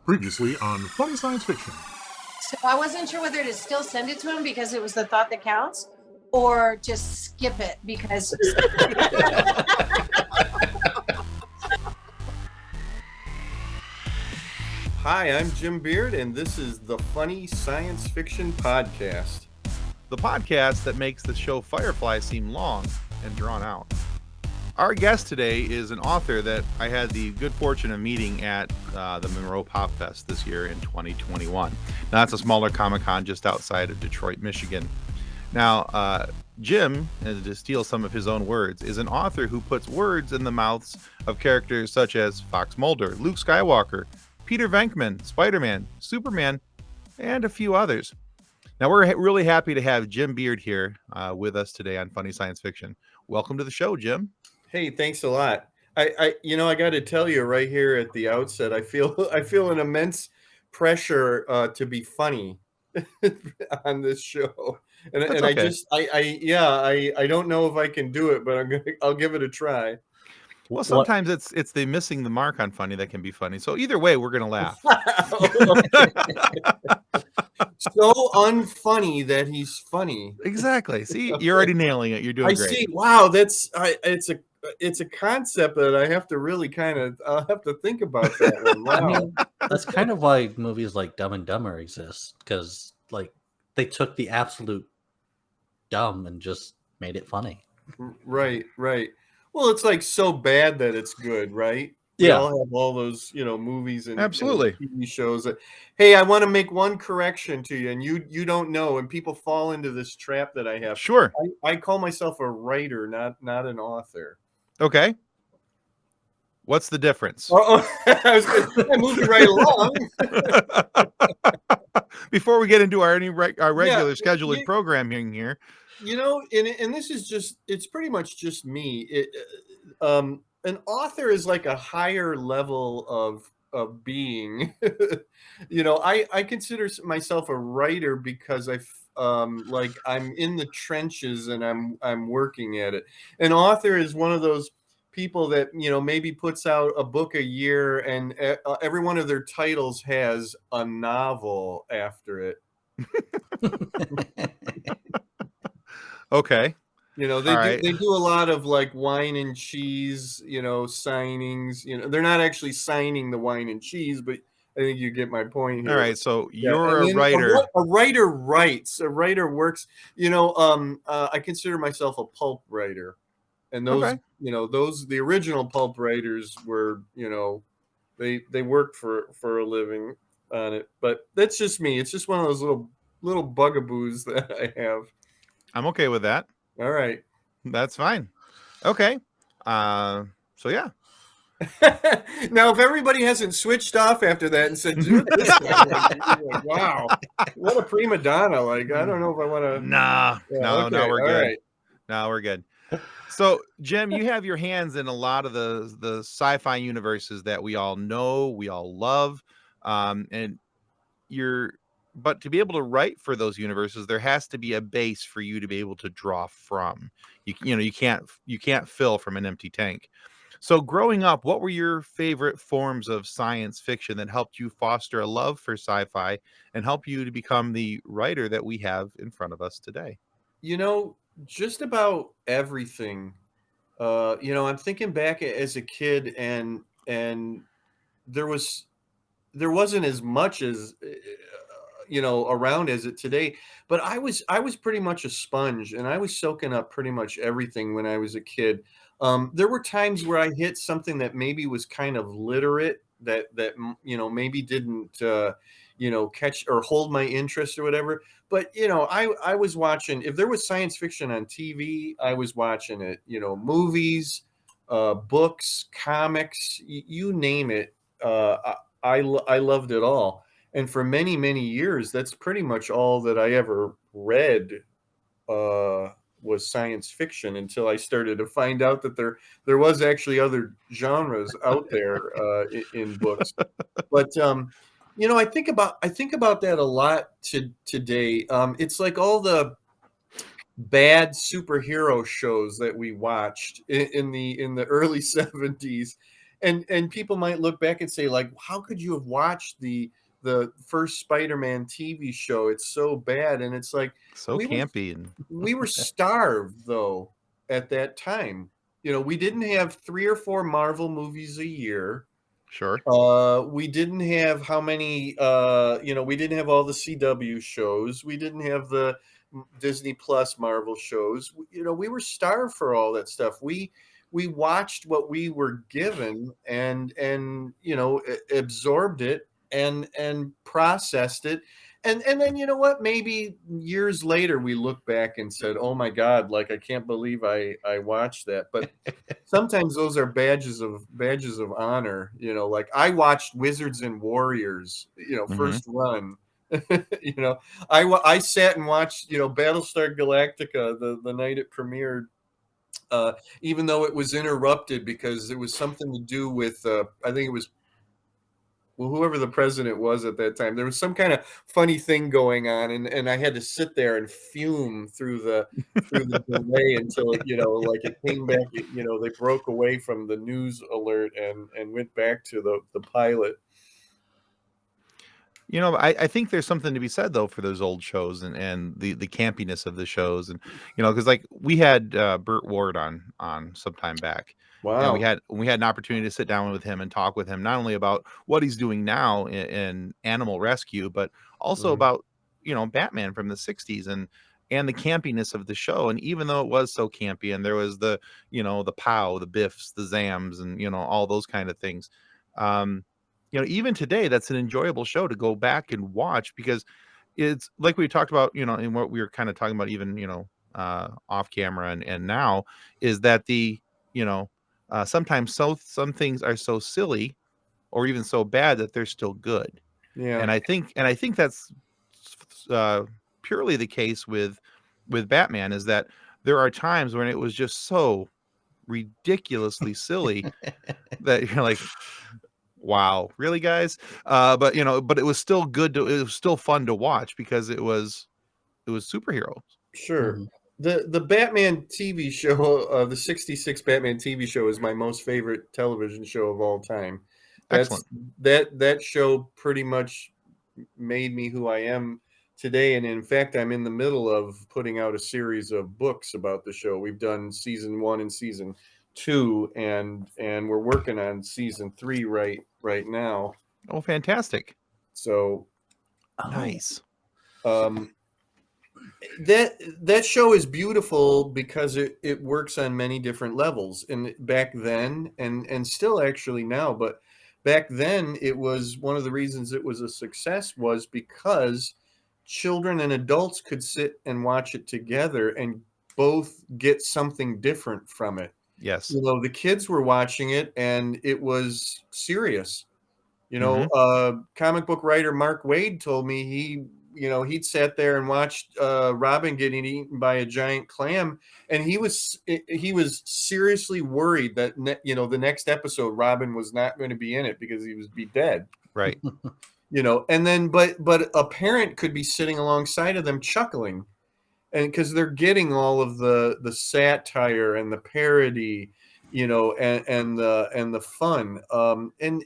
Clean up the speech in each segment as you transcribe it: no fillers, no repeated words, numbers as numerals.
Previously on Funny Science Fiction. So I wasn't sure whether to still send it to him because it was the thought that counts, or just skip it because. Hi, I'm Jim Beard, and this is the Funny Science Fiction Podcast. The podcast that makes the show Firefly seem long and drawn out. Our guest today is an author that I had the good fortune of meeting at the Monroe Pop Fest this year in 2021. Now, that's a smaller Comic-Con just outside of Detroit, Michigan. Now, Jim, to steal some of his own words, is an author who puts words in the mouths of characters such as Fox Mulder, Luke Skywalker, Peter Venkman, Spider-Man, Superman, and a few others. Now, we're really happy to have Jim Beard here with us today on Funny Science Fiction. Welcome to the show, Jim. Hey, thanks a lot. I got to tell you right here at the outset, I feel an immense pressure to be funny on this show, and okay. I don't know if I can do it, but I'll give it a try. Well, sometimes it's the missing the mark on funny that can be funny. So either way, we're gonna laugh. So unfunny that he's funny. Exactly. See, you're already nailing it. You're doing great. I see. Wow, it's a concept that I have to really I'll have to think about that one. Wow. I mean, that's kind of why movies like Dumb and Dumber exist, because like they took the absolute dumb and just made it funny. Right. Well, it's like so bad that it's good, right? Yeah. We all have all those, movies and Absolutely and TV shows that, hey, I want to make one correction to you, and you don't know, and people fall into this trap that I have. Sure. I call myself a writer, not an author. Okay. What's the difference? I moved it right along. Before we get into our regular scheduled programming here. And this is it's pretty much just me. An author is like a higher level of being. I consider myself a writer because I'm in the trenches and I'm working at it. An author is one of those people that maybe puts out a book a year, and every one of their titles has a novel after it. Okay. They do a lot of like wine and cheese, signings. They're not actually signing the wine and cheese, but I think you get my point here. All right, so you're a writer. A writer writes. A writer works. I consider myself a pulp writer, and those, the original pulp writers were, they worked for a living on it. But that's just me. It's just one of those little bugaboos that I have. I'm okay with that. All right. That's fine. Okay. So yeah. Now, if everybody hasn't switched off after that and said, "Dude, this guy," like, wow, what a prima donna! Like, I don't know if I want to. Nah. Yeah, no, okay, we're good. Right. No, we're good. So, Jim, you have your hands in a lot of the sci-fi universes that we all know, we all love, but to be able to write for those universes, there has to be a base for you to be able to draw from. You can't fill from an empty tank. So growing up, what were your favorite forms of science fiction that helped you foster a love for sci-fi and help you to become the writer that we have in front of us today? Just about everything. I'm thinking back as a kid, and there wasn't as much as around as it today, but I was pretty much a sponge, and I was soaking up pretty much everything when I was a kid. There were times where I hit something that maybe was kind of literate, that maybe didn't catch or hold my interest or whatever. But I was watching, if there was science fiction on TV, I was watching it. Movies, books, comics, you name it. I loved it all. And for many, many years, that's pretty much all that I ever read was science fiction, until I started to find out that there was actually other genres out there in books. But I think about that a lot today. It's like all the bad superhero shows that we watched in the early 70s. and people might look back and say, like, how could you have watched the first Spider-Man TV show? It's so bad. And it's like, So campy. And we were starved though at that time. We didn't have 3 or 4 Marvel movies a year. sure. We didn't have how many, we didn't have all the CW shows. We didn't have the Disney Plus Marvel shows. We were starved for all that stuff. We watched what we were given and absorbed it and processed it. And then, you know what, maybe years later we look back and said, oh my God, like, I can't believe I watched that. But sometimes those are badges of honor. Like, I watched Wizards and Warriors, first run. I sat and watched, Battlestar Galactica the night it premiered, even though it was interrupted because it was something to do with, I think it was, well, whoever the president was at that time. There was some kind of funny thing going on, and I had to sit there and fume through the delay until it, like, it came back. They broke away from the news alert and went back to the pilot. I think there's something to be said though for those old shows and the campiness of the shows, and because like we had Burt Ward on some time back. Wow. And we had an opportunity to sit down with him and talk with him not only about what he's doing now in animal rescue, but also about Batman from the 60s and the campiness of the show. And even though it was so campy, and there was the the pow, the biffs, the zams, and all those kind of things, even today that's an enjoyable show to go back and watch, because it's like we talked about in what we were kind of talking about even off camera and now, is that the sometimes some things are so silly or even so bad that they're still good. Yeah. And I think that's purely the case with Batman, is that there are times when it was just so ridiculously silly that you're like, wow, really, guys? But it was still good. It was still fun to watch because it was superheroes. Sure. Mhm. The Batman TV show, the 66 Batman TV show, is my most favorite television show of all time. Excellent. That show pretty much made me who I am today. And in fact, I'm in the middle of putting out a series of books about the show. We've done season 1 and season 2, and we're working on season 3 right now. Oh, fantastic. So Nice. That show is beautiful because it works on many different levels. And back then, and still actually now, but back then, it was one of the reasons it was a success was because children and adults could sit and watch it together and both get something different from it. Yes. The kids were watching it and it was serious. Comic book writer Mark Waid told me he'd sat there and watched Robin getting eaten by a giant clam, and he was seriously worried that the next episode Robin was not going to be in it because he was be dead. Right. And then but a parent could be sitting alongside of them chuckling, and because they're getting all of the satire and the parody, and the fun. And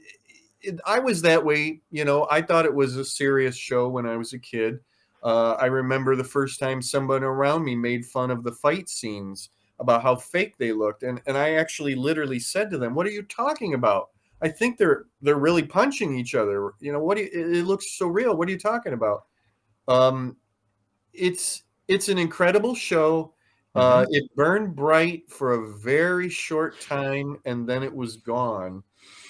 I was that way. I thought it was a serious show when I was a kid. I remember the first time someone around me made fun of the fight scenes about how fake they looked, and I actually literally said to them, "What are you talking about? I think they're really punching each other. It looks so real. What are you talking about?" It's an incredible show. It burned bright for a very short time, and then it was gone.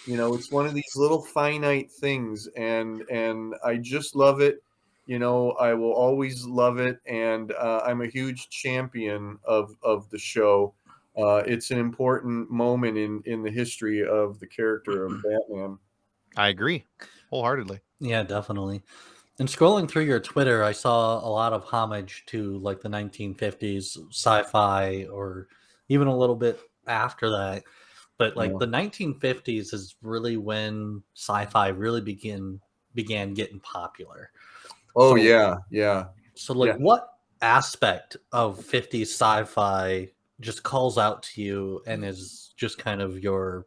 It's one of these little finite things, and I just love it. I will always love it, and I'm a huge champion of the show. It's an important moment in the history of the character of Batman. I agree wholeheartedly. Yeah, definitely. And scrolling through your Twitter, I saw a lot of homage to like the 1950s sci-fi, or even a little bit after that. But like the 1950s is really when sci-fi really began getting popular. Oh, So- yeah. So like what aspect of 50s sci-fi just calls out to you and is just kind of your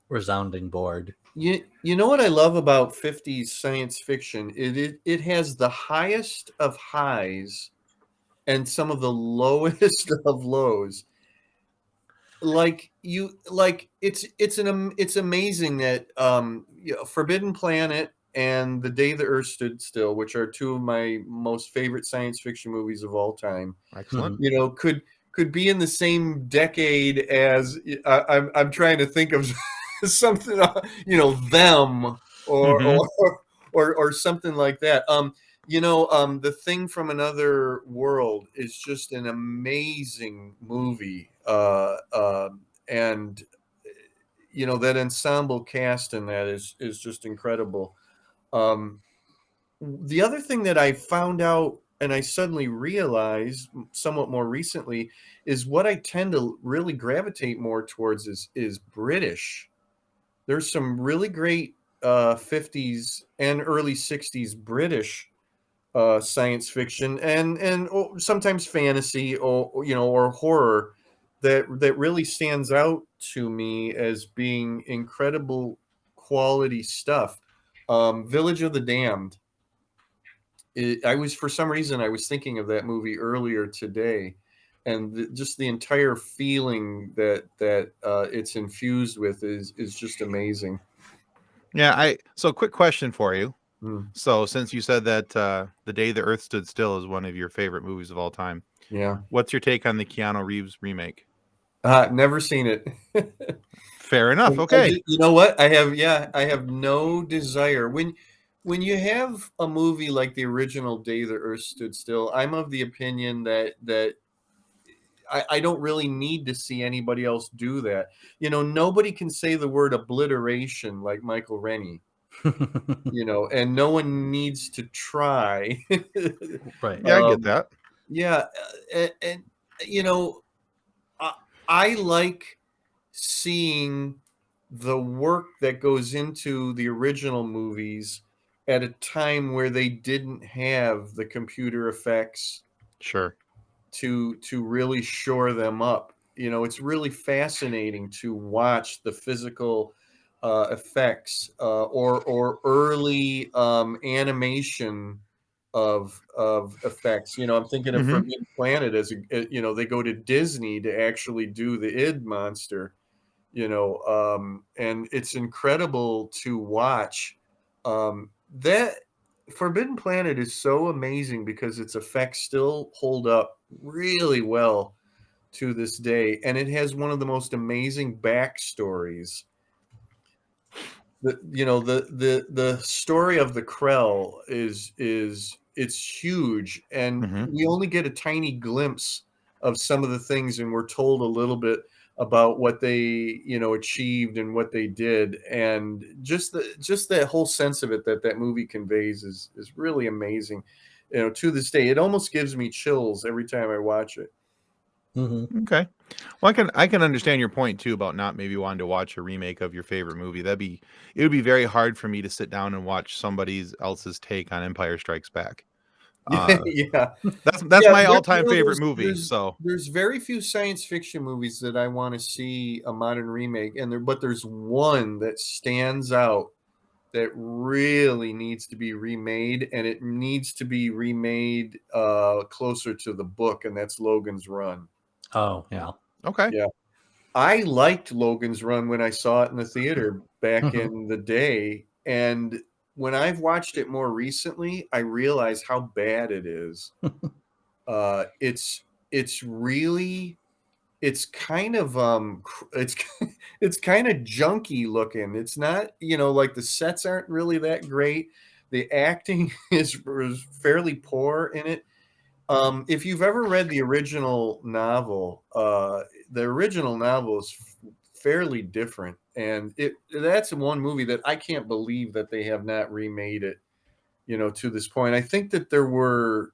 resounding board. You know what I love about 50s science fiction? It has the highest of highs and some of the lowest of lows. It's amazing that Forbidden Planet and The Day the Earth Stood Still, which are two of my most favorite science fiction movies of all time, Excellent. could be in the same decade as I'm trying to think of something, them or something like that. The Thing from Another World is just an amazing movie, and that ensemble cast in that is just incredible. The other thing that I found out and I suddenly realized somewhat more recently is what I tend to really gravitate more towards is British. There's some really great 50s and early 60s British science fiction and sometimes fantasy or horror that really stands out to me as being incredible quality stuff. Village of the Damned. For some reason I was thinking of that movie earlier today, and just the entire feeling that it's infused with is just amazing. Yeah, so quick question for you. Mm. So since you said that The Day the Earth Stood Still is one of your favorite movies of all time, Yeah. what's your take on the Keanu Reeves remake? Never seen it. Fair enough. Okay. You know what? I have no desire. When you have a movie like the original Day the Earth Stood Still, I'm of the opinion that I don't really need to see anybody else do that. Nobody can say the word obliteration like Michael Rennie. And no one needs to try. Right. Yeah, I get that. Yeah, and I like seeing the work that goes into the original movies at a time where they didn't have the computer effects Sure. to really shore them up. It's really fascinating to watch the physical effects or early animation of effects. I'm thinking of Mhm. Forbidden Planet they go to Disney to actually do the id monster. And it's incredible to watch. That Forbidden Planet is so amazing because its effects still hold up really well to this day, and it has one of the most amazing backstories. The story of the Krell is it's huge, and Mhm. we only get a tiny glimpse of some of the things, and we're told a little bit about what they achieved and what they did, and just that whole sense of it that movie conveys is really amazing. To this day, it almost gives me chills every time I watch it. Mm-hmm. Okay. Well, I can understand your point too about not maybe wanting to watch a remake of your favorite movie. It would be very hard for me to sit down and watch somebody else's take on Empire Strikes Back. Yeah. That's my all-time favorite movie. So There's very few science fiction movies that I want to see a modern remake, but there's one that stands out that really needs to be remade, and it needs to be remade closer to the book, and that's Logan's Run. Oh, yeah. okay. Yeah. I liked Logan's Run when I saw it in the theater back in the day, and when I've watched it more recently, I realize how bad it is. It's really it's kind of it's kind of junky looking. It's not, like the sets aren't really that great. The acting is fairly poor in it. If you've ever read the original novel, is fairly different, and that's one movie that I can't believe that they have not remade it, to this point. I think that there were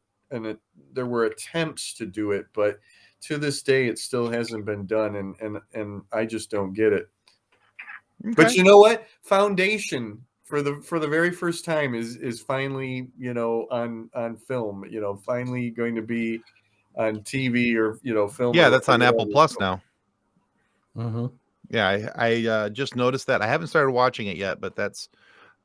attempts to do it, but to this day it still hasn't been done, and I just don't get it. Okay. But you know what? Foundation for the very first time is finally, on film, finally going to be on TV or film. Yeah, or that's on Apple whatever. Plus now. Mm-hmm. Yeah, I just noticed that. I haven't started watching it yet, but that's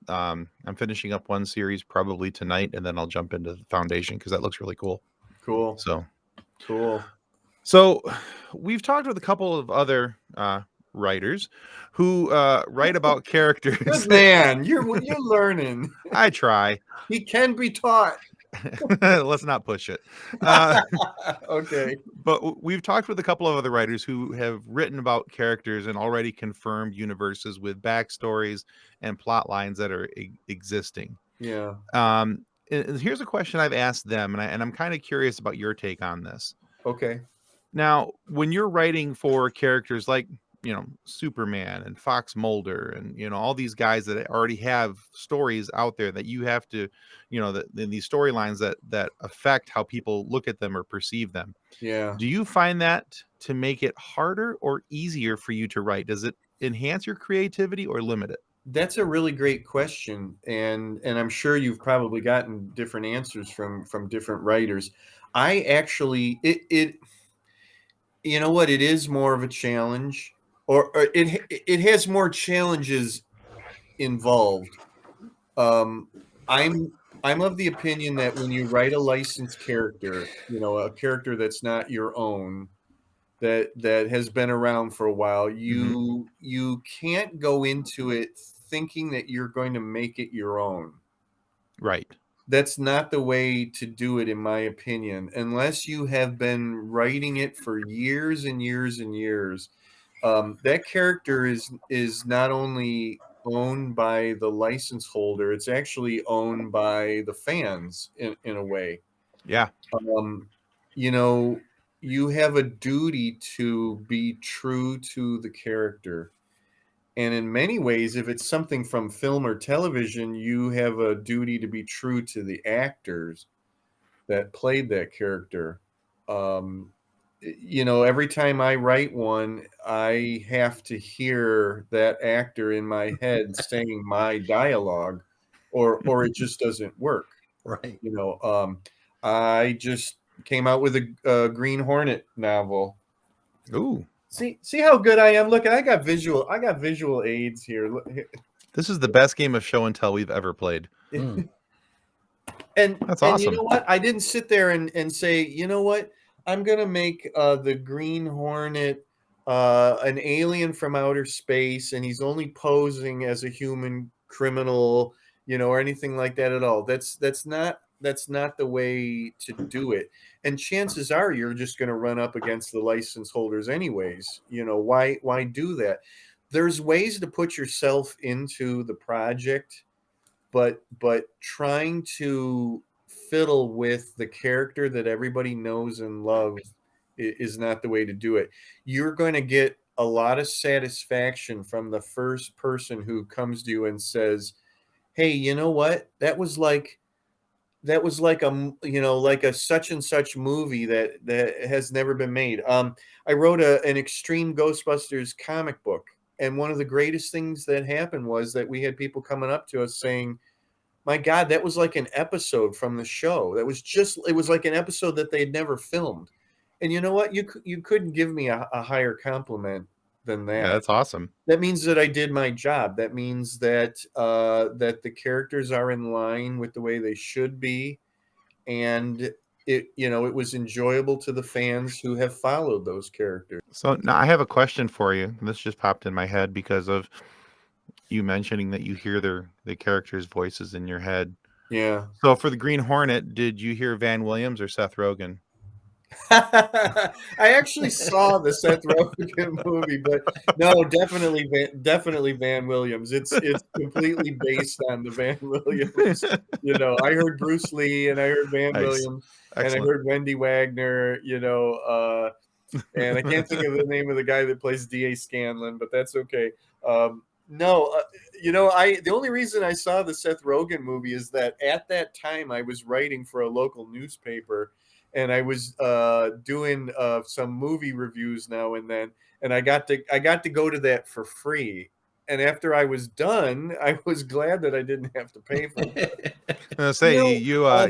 I'm finishing up one series probably tonight, and then I'll jump into the Foundation because that looks really cool. Cool. So we've talked with a couple of other writers who write about characters. Good man, you're learning. I try. He can be taught. Let's not push it. Okay. But we've talked with a couple of other writers who have written about characters and already confirmed universes with backstories and plot lines that are existing. Yeah. And here's a question I've asked them, and I'm kind of curious about your take on this. Okay. Now, when you're writing for characters like, Superman and Fox Mulder and, all these guys that already have stories out there that you have to, these storylines that affect how people look at them or perceive them. Yeah. Do you find that to make it harder or easier for you to write? Does it enhance your creativity or limit it? That's a really great question, and I'm sure you've probably gotten different answers from different writers. I actually it you know what, it is more of a challenge, or it has more challenges involved. I'm of the opinion that when you write a licensed character, a character that's not your own, that has been around for a while, you can't go into it thinking that you're going to make it your own. Right. That's not the way to do it, in my opinion, unless you have been writing it for years and years and years. That character is not only owned by the license holder, it's actually owned by the fans in a way. Yeah. You have a duty to be true to the character. And in many ways, if it's something from film or television, you have a duty to be true to the actors that played that character. Every time I write one, I have to hear that actor in my head saying my dialogue, or it just doesn't work. Right. I just came out with a Green Hornet novel. Ooh. See how good I am. Look, I got visual aids here. Look. This is the best game of show and tell we've ever played. And that's awesome. You know what? I didn't sit there and say, you know what? I'm going to make the Green Hornet an alien from outer space, and he's only posing as a human criminal, or anything like that at all. That's not the way to do it. And chances are you're just going to run up against the license holders anyways. Why do that? There's ways to put yourself into the project, but trying to fiddle with the character that everybody knows and loves is not the way to do it. You're going to get a lot of satisfaction from the first person who comes to you and says, hey, you know what? That was like a such and such movie that has never been made. I wrote an Extreme Ghostbusters comic book, and one of the greatest things that happened was that we had people coming up to us saying, my God, that was like an episode from the show. It was like an episode that they'd never filmed. And you know what? You couldn't give me a higher compliment than that. Yeah, that's awesome. That means that I did my job. That means that that the characters are in line with the way they should be, and it was enjoyable to the fans who have followed those characters. So now I have a question for you. This just popped in my head because of you mentioning that you hear the characters' voices in your head. Yeah. So for the Green Hornet, did you hear Van Williams or Seth Rogen? I actually saw the Seth Rogen movie, but no, definitely Van Williams. It's completely based on the Van Williams. I heard Bruce Lee, and I heard Van Williams, Excellent. and I heard Wendy Wagner. And I can't think of the name of the guy that plays D.A. Scanlon, but that's okay. The only reason I saw the Seth Rogen movie is that at that time I was writing for a local newspaper. And I was doing some movie reviews now and then, and I got to go to that for free. And after I was done, I was glad that I didn't have to pay for it.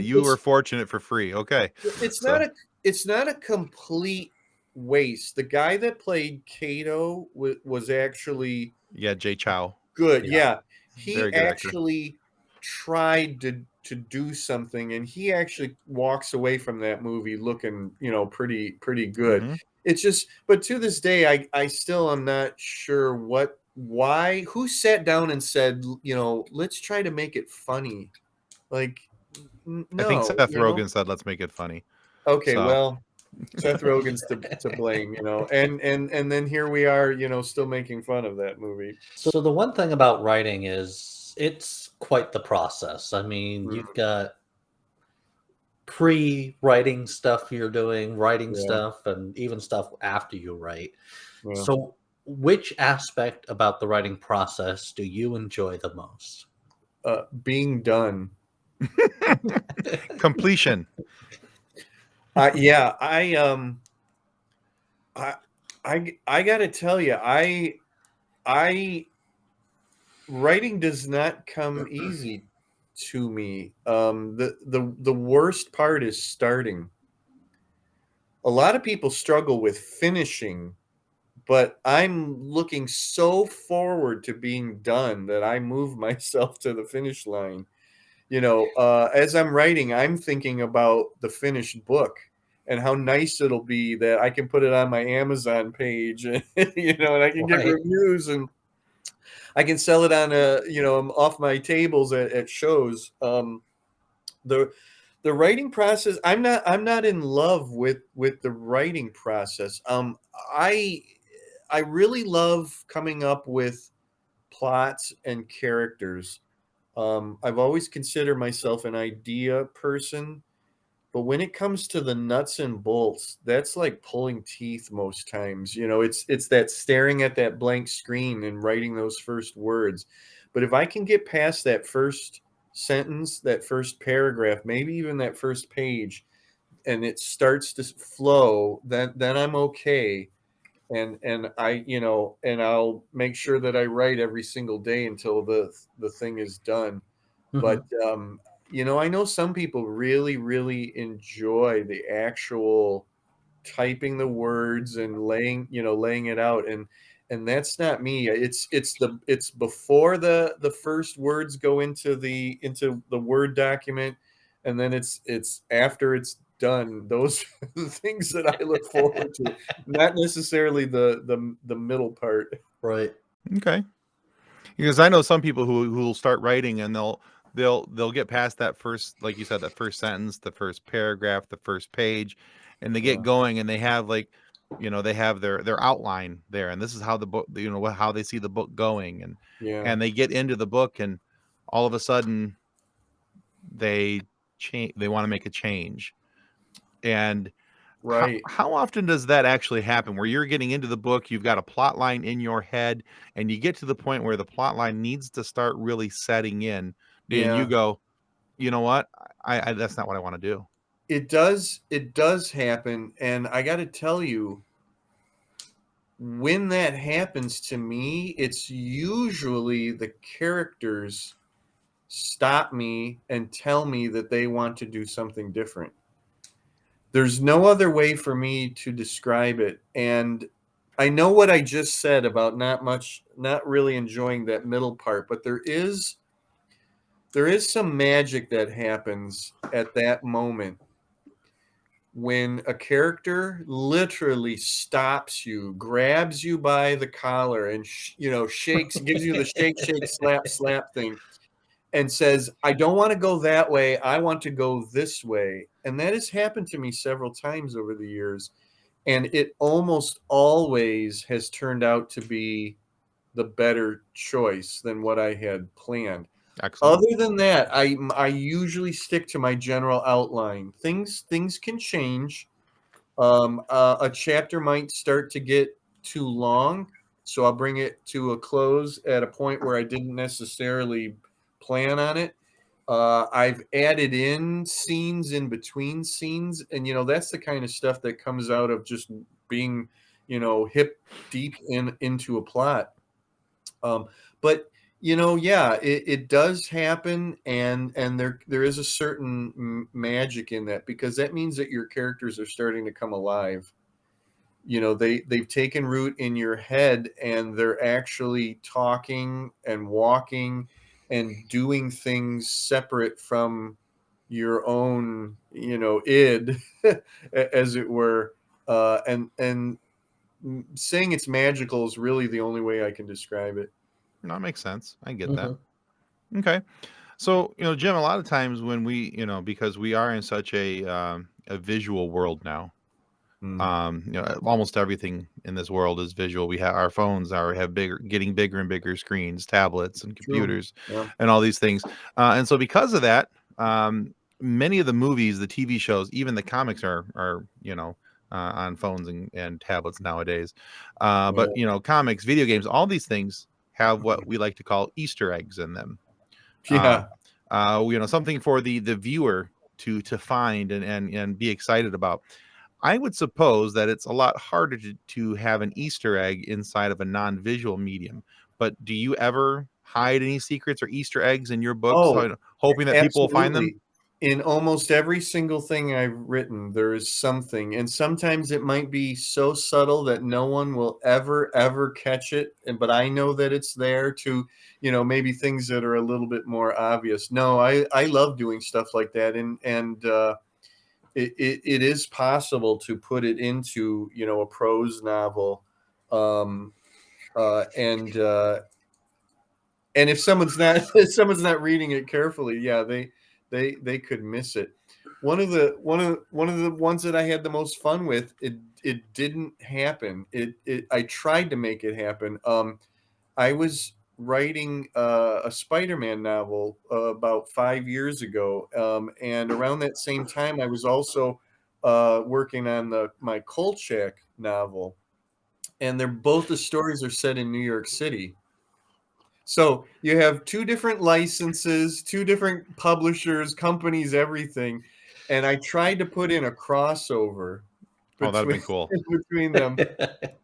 You were fortunate for free. Okay, it's not a complete waste. The guy that played Kato was actually Yeah, Jay Chow. good. Yeah. Yeah. He Very good actor. actually tried to do something, and he actually walks away from that movie looking, pretty good. Mhm. It's just, but to this day, I still am not sure who sat down and said, let's try to make it funny. Like, I think no, Seth Rogen said, "Let's make it funny." Okay, So- well, Seth Rogen's to blame, and then here we are, still making fun of that movie. So the one thing about writing is it's quite the process. I mean, Mhm. you've got pre-writing stuff you're doing, writing Yeah. stuff, and even stuff after you write. Yeah. So which aspect about the writing process do you enjoy the most? Being done. Completion. Yeah, I gotta tell you, I writing does not come easy to me. The worst part is starting. A lot of people struggle with finishing, but I'm looking so forward to being done that I move myself to the finish line. As I'm writing, I'm thinking about the finished book and how nice it'll be that I can put it on my Amazon page, and I can get Right. reviews, and I can sell it on off my tables at shows. The writing process, I'm not in love with the writing process. I really love coming up with plots and characters. I've always considered myself an idea person, but when it comes to the nuts and bolts, that's like pulling teeth most times. It's that staring at that blank screen and writing those first words. But if I can get past that first sentence, that first paragraph, maybe even that first page, and it starts to flow, then I'm okay. And I'll make sure that I write every single day until the thing is done. Mhm. But I know some people really, really enjoy the actual typing the words and laying it out, and that's not me. It's before the first words go into the Word document, and then it's after it's done. Those are the things that I look forward to, not necessarily the middle part. Right. Okay. Because I know some people who will start writing and they'll get past that first, like you said, that first sentence, the first paragraph, the first page, and they get Yeah. going and they have they have their outline there, and this is how the book, how they see the book going, Yeah. and they get into the book, and all of a sudden they want to make a change. And Right. how often does that actually happen, where you're getting into the book, you've got a plot line in your head, and you get to the point where the plot line needs to start really setting in, and you Yeah. go, you know what, I that's not what I want to do. It does happen, and I got to tell you, when that happens to me, it's usually the characters stop me and tell me that they want to do something different. There's no other way for me to describe it. And I know what I just said about not really enjoying that middle part, but there is some magic that happens at that moment when a character literally stops you, grabs you by the collar, and shakes, gives you the shake, slap, slap thing, and says, "I don't want to go that way. I want to go this way." And that has happened to me several times over the years, and it almost always has turned out to be the better choice than what I had planned. Excellent. Other than that, I usually stick to my general outline. Things can change. A chapter might start to get too long, so I'll bring it to a close at a point where I didn't necessarily plan on it. I've added in scenes in between scenes, and that's the kind of stuff that comes out of just being hip deep into a plot. But yeah, it does happen, and there is a certain magic in that, because that means that your characters are starting to come alive. they've taken root in your head, and they're actually talking and walking and doing things separate from your own, id, as it were. And saying it's magical is really the only way I can describe it. No, that makes sense. I get that. Okay. So, Jim, a lot of times when we, because we are in such a visual world now, almost everything in this world is visual. We have our phones getting bigger and bigger screens, tablets and computers, and all these things. And so because of that, many of the movies, the TV shows, even the comics are on phones and tablets nowadays. But comics, video games, all these things have what we like to call Easter eggs in them. Something for the viewer to find and be excited about. I would suppose that it's a lot harder to have an Easter egg inside of a non-visual medium. But do you ever hide any secrets or Easter eggs in your books, hoping that people will find them? In almost every single thing I've written, there is something. And sometimes it might be so subtle that no one will ever catch it. But I know that it's there, to, maybe things that are a little bit more obvious. No, I love doing stuff like that. And it is possible to put it into, a prose novel. And if someone's not reading it carefully, they could miss it. One of the ones that I had the most fun with, it didn't happen. I tried to make it happen. I was writing a Spider-Man novel about 5 years ago, and around that same time, I was also working on my Kolchak novel, and the stories are set in New York City. So you have two different licenses, two different publishers, companies, everything. And I tried to put in a crossover that'd be cool. between them.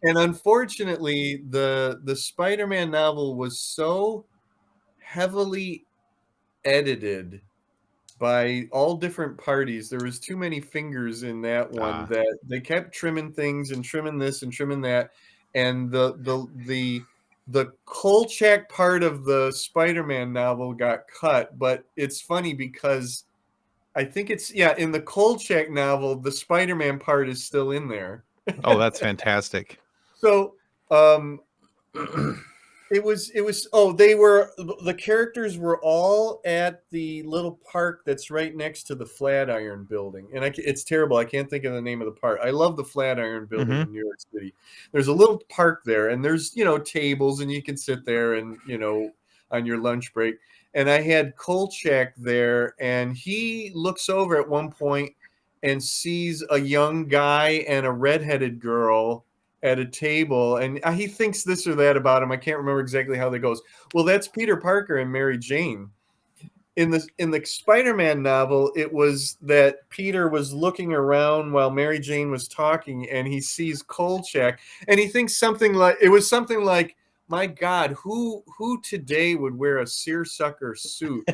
And unfortunately, the Spider-Man novel was so heavily edited by all different parties. There was too many fingers in that one that they kept trimming things and trimming this and trimming that. And the Kolchak part of the Spider-Man novel got cut, but it's funny because I think in the Kolchak novel, the Spider-Man part is still in there. Oh, that's fantastic. So, the characters were all at the little park that's right next to the Flatiron Building. And it's terrible. I can't think of the name of the park. I love the Flatiron Building in New York City. There's a little park there, and there's, tables, and you can sit there and, on your lunch break. And I had Kolchak there, and he looks over at one point and sees a young guy and a redheaded girl at a table, and he thinks this or that about him. I can't remember exactly how that goes. Well, that's Peter Parker and Mary Jane. In the Spider-Man novel, it was that Peter was looking around while Mary Jane was talking, and he sees Kolchak, and he thinks something like, my God, who today would wear a seersucker suit,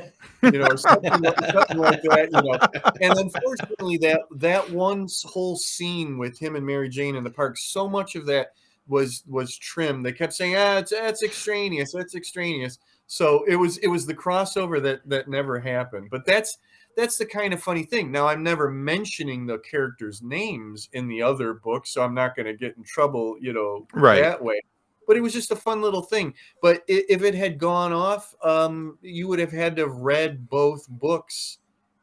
or something like that, And unfortunately, that one whole scene with him and Mary Jane in the park, so much of that was trimmed. They kept saying, that's extraneous, that's extraneous. So it was the crossover that never happened. But that's the kind of funny thing. Now, I'm never mentioning the characters' names in the other books, so I'm not going to get in trouble, that way. But it was just a fun little thing. But if it had gone off, you would have had to have read both books.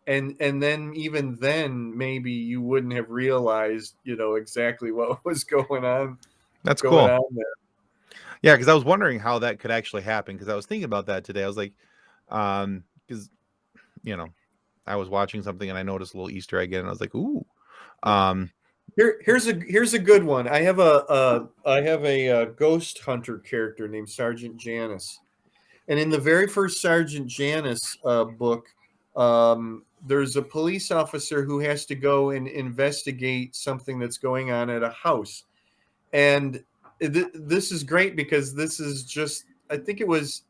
And then even then, maybe you wouldn't have realized, exactly what was going on. That's cool. On there. Yeah, because I was wondering how that could actually happen. Because I was thinking about that today. I was like, because, I was watching something and I noticed a little Easter egg and I was like, ooh. Here's a good one. I have a ghost hunter character named Sergeant Janice, and in the very first Sergeant Janice book, there's a police officer who has to go and investigate something that's going on at a house, and this is great because this is just, I think it was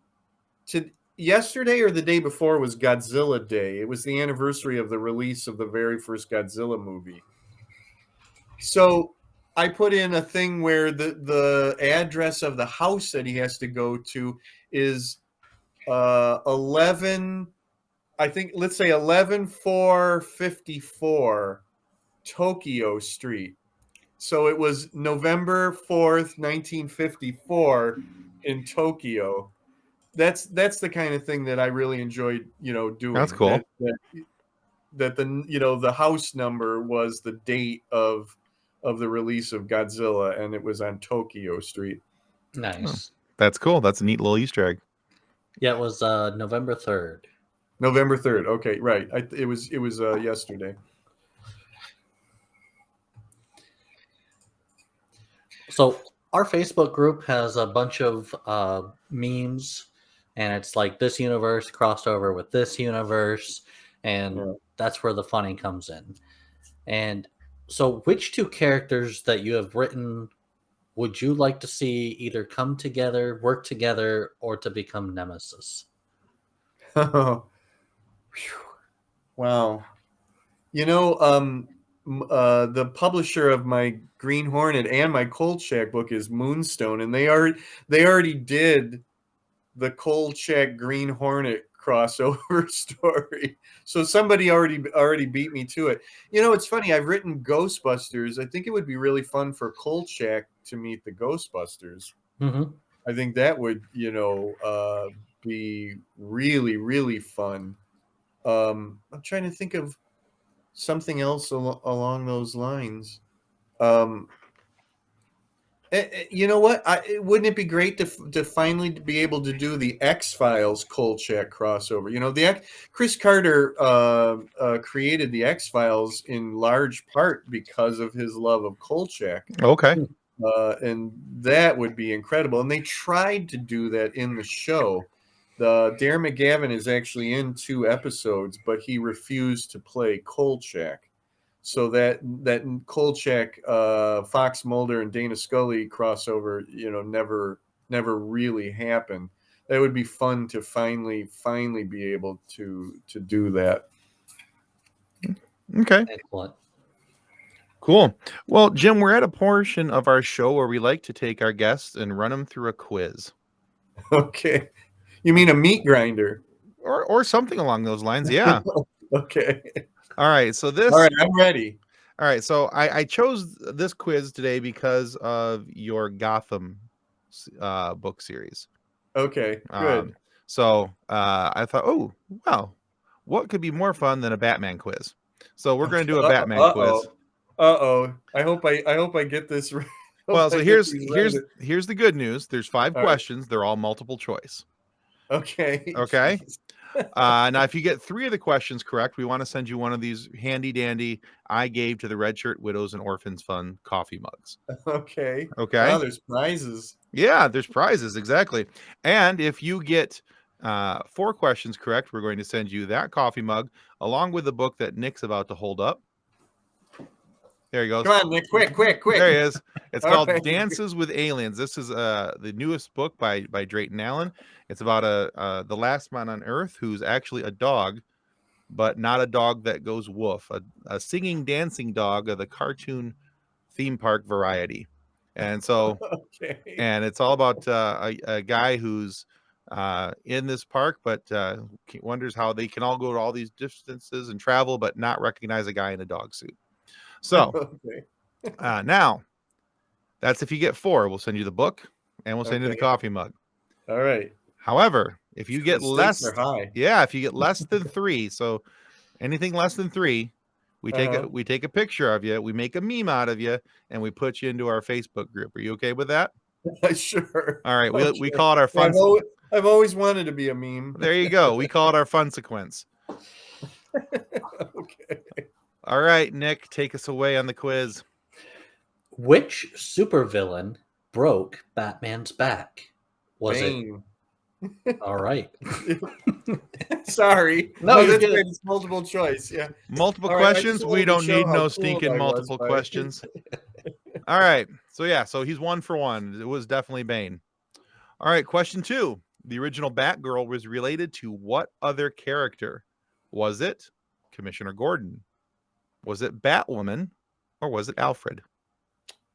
yesterday or the day before was Godzilla Day. It was the anniversary of the release of the very first Godzilla movie. So I put in a thing where the address of the house that he has to go to is 11. I think let's say 11454 Tokyo Street. So it was November 4th, 1954 in Tokyo. That's the kind of thing that I really enjoyed, doing. That's cool. That the house number was the date of the release of Godzilla, and it was on Tokyo Street. Nice. That's cool. That's a neat little Easter egg. Yeah, it was November 3rd. November 3rd. Okay, right. It was yesterday. So our Facebook group has a bunch of memes, and it's like this universe crossed over with this universe, and that's where the funny comes in. And so, which two characters that you have written would you like to see either come together, work together, or to become nemesis? Wow. The publisher of my Green Hornet and my Kolchak book is Moonstone, and they already did the Kolchak Green Hornet crossover story. So somebody already beat me to it. It's funny. I've written Ghostbusters. I think it would be really fun for Kolchak to meet the Ghostbusters. Mm-hmm. I think that would, be really, really fun. I'm trying to think of something else along those lines. You know what? Wouldn't it be great to finally be able to do the X-Files Kolchak crossover? Chris Carter created the X-Files in large part because of his love of Kolchak. Okay. And that would be incredible. And they tried to do that in the show. Darren McGavin is actually in 2 episodes, but he refused to play Kolchak. So that Kolchak, Fox Mulder, and Dana Scully crossover, never really happened. That would be fun to finally be able to do that. Okay. Excellent. Cool. Well, Jim, we're at a portion of our show where we like to take our guests and run them through a quiz. Okay. You mean a meat grinder? Or something along those lines, yeah. Okay. All right, so All right, I'm ready. All right, so I chose this quiz today because of your Gotham book series. Okay, good. So I thought, oh, wow, what could be more fun than a Batman quiz? So we're going to do a Batman quiz. I hope I get this right. Well, so here's the good news. There's 5 questions. Right. They're all multiple choice. Okay. Okay. Now, if you get 3 of the questions correct, we want to send you one of these handy dandy I gave to the Red Shirt Widows and Orphans Fund coffee mugs. Okay. Okay. Wow, there's prizes. Yeah, there's prizes. Exactly. And if you get 4 questions correct, we're going to send you that coffee mug along with the book that Nick's about to hold up. There he goes. Come on, Nick, quick. There he is. It's called right. Dances with Aliens. This is the newest book by Drayton Allen. It's about the last man on Earth who's actually a dog, but not a dog that goes woof. A singing, dancing dog of the cartoon theme park variety. And so, and it's all about a guy who's in this park, but wonders how they can all go to all these distances and travel, but not recognize a guy in a dog suit. So now that's if you get 4, we'll send you the book and we'll send you the coffee mug. All right. However, if you get less, if you get less than 3, so anything less than 3, we take a picture of you, we make a meme out of you, and we put you into our Facebook group. Are you okay with that? Sure. All right. We call it our fun. I've always wanted to be a meme. There you go. We call it our fun sequence. Okay. All right, Nick, take us away on the quiz. Which supervillain broke Batman's back? Was Bane. It? All right. Sorry. No, that's good. It's multiple choice. Yeah. Multiple questions. We don't need no stinking multiple questions. All right. So he's 1 for 1. It was definitely Bane. All right. Question 2. The original Batgirl was related to what other character? Was it Commissioner Gordon? Was it Batwoman, or was it Alfred?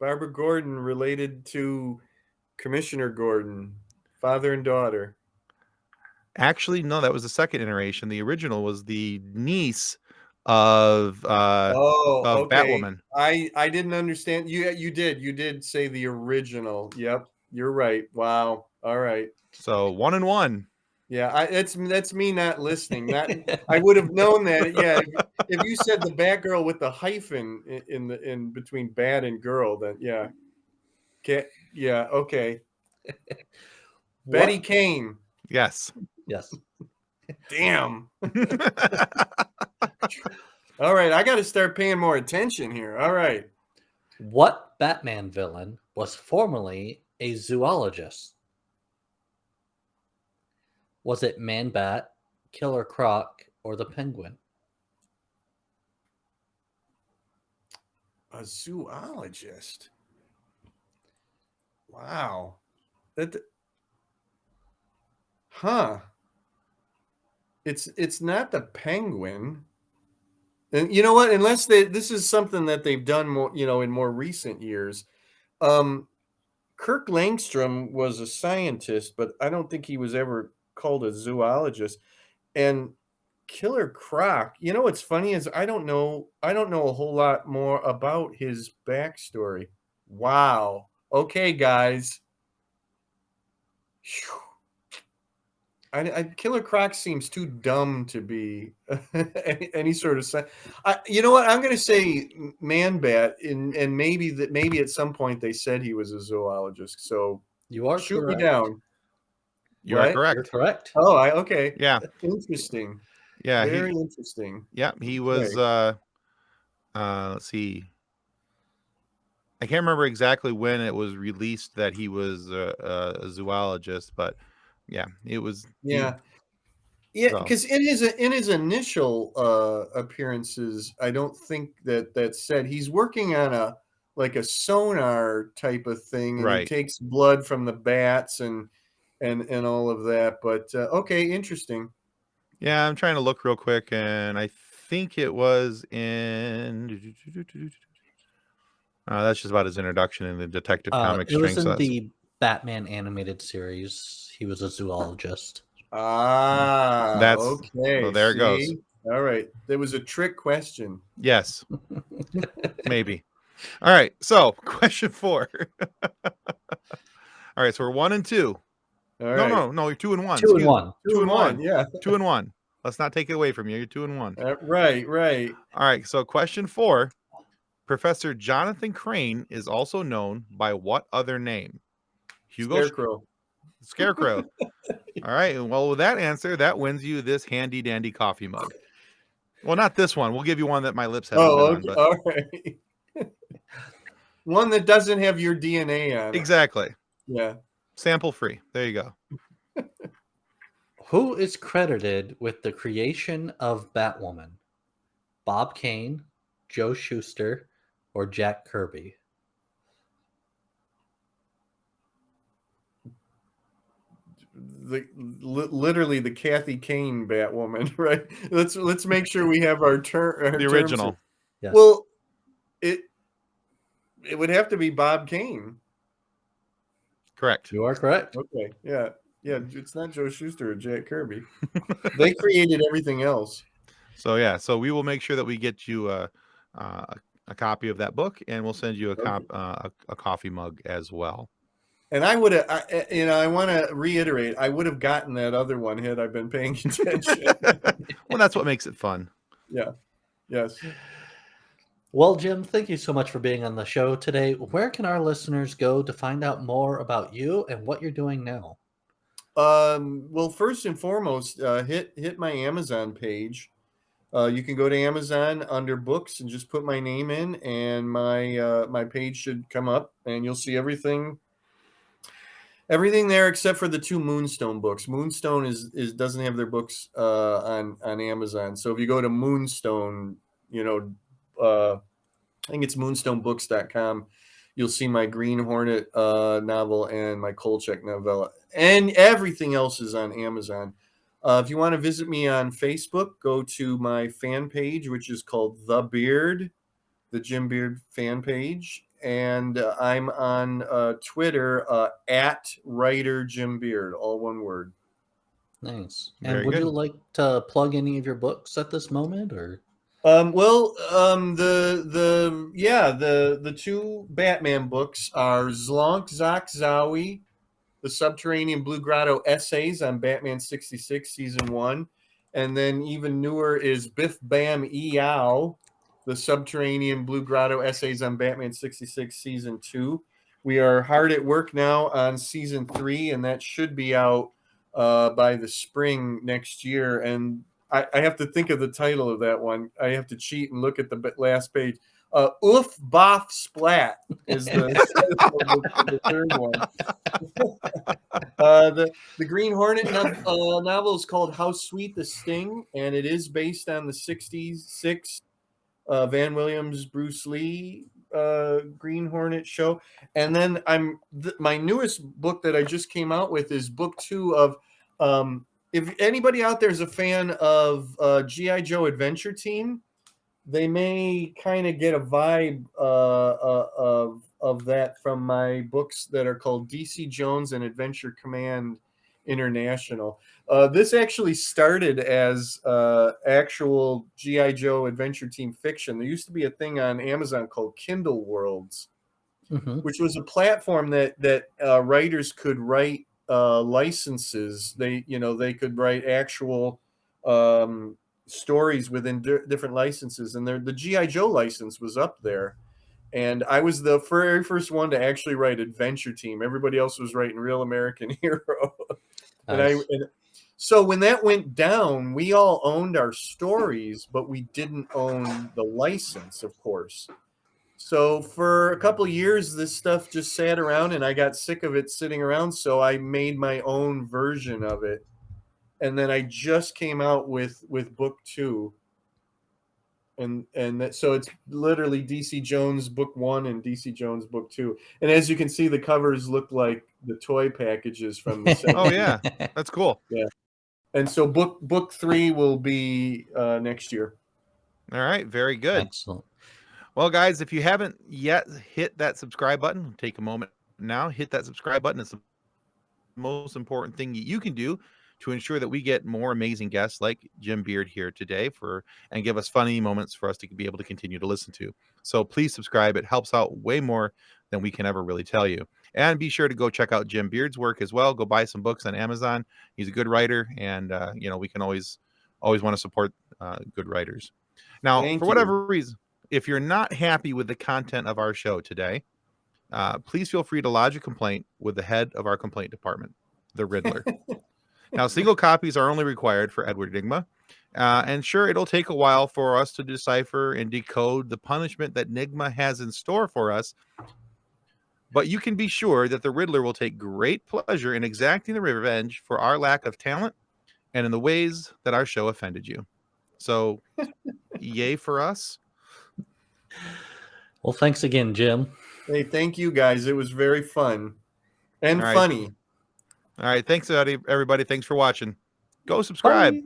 Barbara Gordon related to Commissioner Gordon, father and daughter. Actually, no, that was the second iteration. The original was the niece of Okay. Batwoman. I didn't understand. You did say the original. Yep, you're right. Wow. All right. So 1 and 1. Yeah, that's me not listening. Not I would have known that. Yeah, if you said the Batgirl with the hyphen in between Bat and Girl, then yeah. Yeah, okay. Betty What? Kane. Yes. Yes. Damn. All right, I got to start paying more attention here. All right. What Batman villain was formerly a zoologist? Was it Man-Bat, Killer Croc, or the Penguin? A zoologist. Wow. It's not the Penguin. And you know what? Unless this is something that they've done more, in more recent years. Kirk Langstrom was a scientist, but I don't think he was ever called a zoologist. And Killer Croc, what's funny is I don't know a whole lot more about his backstory. Wow. Okay, guys. Whew. Killer Croc seems too dumb to be any sort of. You know what? I'm going to say Man-Bat, and maybe at some point they said he was a zoologist. So You are shoot correct. me down. You are What? You're correct. correct. Oh, okay. Yeah. Interesting. Yeah. Very interesting. Yeah. He was. Let's see. I can't remember exactly when it was released that he was a zoologist, but yeah, it was. Yeah. Yeah, So. because in his initial appearances, I don't think that said he's working on a sonar type of thing, and Right. he takes blood from the bats and all of that. But okay, interesting. Yeah, I'm trying to look real quick, and I think it was in. That's just about his introduction in the Detective Comics. It was in the Batman animated series. He was a zoologist. Okay. Well, there it goes. All right, there was a trick question. Yes, maybe. All right, so question 4. All right, so we're 1 and 2. All right. No, you're 2 and 1. 2 and 1. 2 and 1. Yeah. 2 and 1. Let's not take it away from you. You're 2 and 1. Right. All right, so question 4. Professor Jonathan Crane is also known by what other name? Scarecrow. All right. Well, with that answer, that wins you this handy dandy coffee mug. Well, not this one. We'll give you one that my lips have. Okay. All right. One that doesn't have your DNA on it. Exactly. Yeah. Sample free. There you go. Who is credited with the creation of Batwoman? Bob Kane, Joe Shuster, or Jack Kirby? Literally the Kathy Kane Batwoman, right? Let's make sure we have our term. The original. Yes. Well, it would have to be Bob Kane. Correct. You are correct. Okay. Yeah. It's not Joe Shuster or Jack Kirby. They created everything else. So yeah. So we will make sure that we get you a copy of that book, and we'll send you a coffee mug as well. And I would have, I want to reiterate, I would have gotten that other one had I been paying attention. Well, that's what makes it fun. Yeah. Yes. Well, Jim, thank you so much for being on the show today. Where can our listeners go to find out more about you and what you're doing now? Well, first and foremost, hit my Amazon page. You can go to Amazon under books and just put my name in, and my page should come up, and you'll see everything there except for the 2 Moonstone books. Moonstone doesn't have their books on Amazon. So if you go to Moonstone, I think it's moonstonebooks.com, you'll see my Green Hornet novel and my Kolchak novella, and everything else is on Amazon. If you want to visit me on Facebook, go to my fan page, which is called The Beard, the Jim Beard fan page. and I'm on Twitter at writer Jim Beard, all one word. Nice. Very And would good. you like to plug any of your books at this moment, or? The two Batman books are Zlonk Zok Zowie, the Subterranean Blue Grotto Essays on Batman 66 Season 1, and then even newer is Biff Bam Eow, the Subterranean Blue Grotto Essays on Batman 66 Season 2. We are hard at work now on Season 3, and that should be out by the spring next year. And I have to think of the title of that one. I have to cheat and look at the last page. Oof, Boff, Splat is the title of the third one. The Green Hornet novel is called How Sweet the Sting, and it is based on the 66 Van Williams, Bruce Lee Green Hornet show. And then my newest book that I just came out with is book 2 of if anybody out there is a fan of G.I. Joe Adventure Team, they may kind of get a vibe of that from my books that are called DC Jones and Adventure Command International. This actually started as actual G.I. Joe Adventure Team fiction. There used to be a thing on Amazon called Kindle Worlds, which was a platform that writers could write licenses. They could write actual stories within different licenses, and the G.I. Joe license was up there. And I was the very first one to actually write Adventure Team. Everybody else was writing Real American Hero. Nice. So when that went down, we all owned our stories, but we didn't own the license, of course. So for a couple of years, this stuff just sat around, and I got sick of it sitting around. So I made my own version of it. And then I just came out with book 2. So it's literally DC Jones book 1 and DC Jones book 2. And as you can see, the covers look like the toy packages from the 70s. Oh yeah, that's cool. Yeah. And so book 3 will be next year. All right, very good. Excellent. Well, guys, if you haven't yet hit that subscribe button, take a moment now, hit that subscribe button. It's the most important thing you can do to ensure that we get more amazing guests like Jim Beard here today and give us funny moments for us to be able to continue to listen to. So please subscribe. It helps out way more than we can ever really tell you. And be sure to go check out Jim Beard's work as well. Go buy some books on Amazon. He's a good writer, and we can always want to support good writers. Now, for whatever reason, if you're not happy with the content of our show today, please feel free to lodge a complaint with the head of our complaint department, the Riddler. Now, single copies are only required for Edward Nygma. And sure, it'll take a while for us to decipher and decode the punishment that Nygma has in store for us. But you can be sure that the Riddler will take great pleasure in exacting the revenge for our lack of talent and in the ways that our show offended you. So, yay for us. Well, thanks again, Jim. Hey, thank you guys. It was very fun and All right. funny. All right. Thanks, everybody. Thanks for watching. Go subscribe. Bye.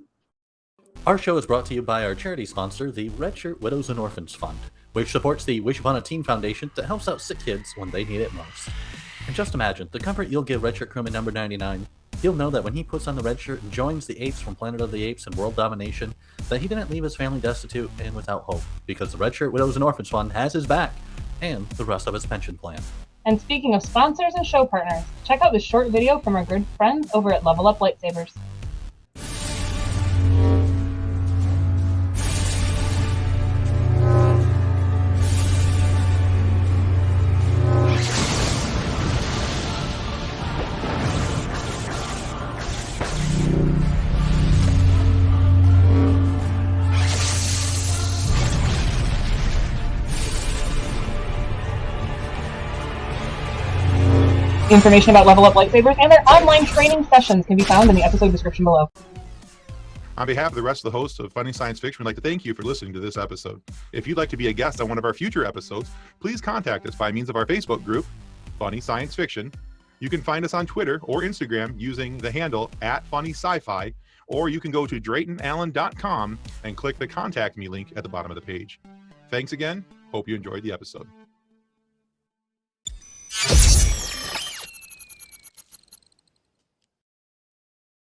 Our show is brought to you by our charity sponsor, the Red Shirt Widows and Orphans Fund, which supports the Wish Upon a Teen Foundation that helps out sick kids when they need it most. And just imagine the comfort you'll give Red Shirt crewman number 99. He'll know that when he puts on the red shirt and joins the apes from Planet of the Apes and World Domination, that he didn't leave his family destitute and without hope, because the Red Shirt Widows and Orphans Fund has his back, and the rest of his pension plan. And speaking of sponsors and show partners, check out this short video from our good friends over at Level Up Lightsabers. Information about Level Up Lightsabers and their online training sessions can be found in the episode description below. On behalf of the rest of the hosts of Funny Science Fiction, we'd like to thank you for listening to this episode. If you'd like to be a guest on one of our future episodes, please contact us by means of our Facebook group, Funny Science Fiction. You can find us on Twitter or Instagram using the handle @FunnySciFi, or you can go to DraytonAllen.com and click the Contact Me link at the bottom of the page. Thanks again. Hope you enjoyed the episode.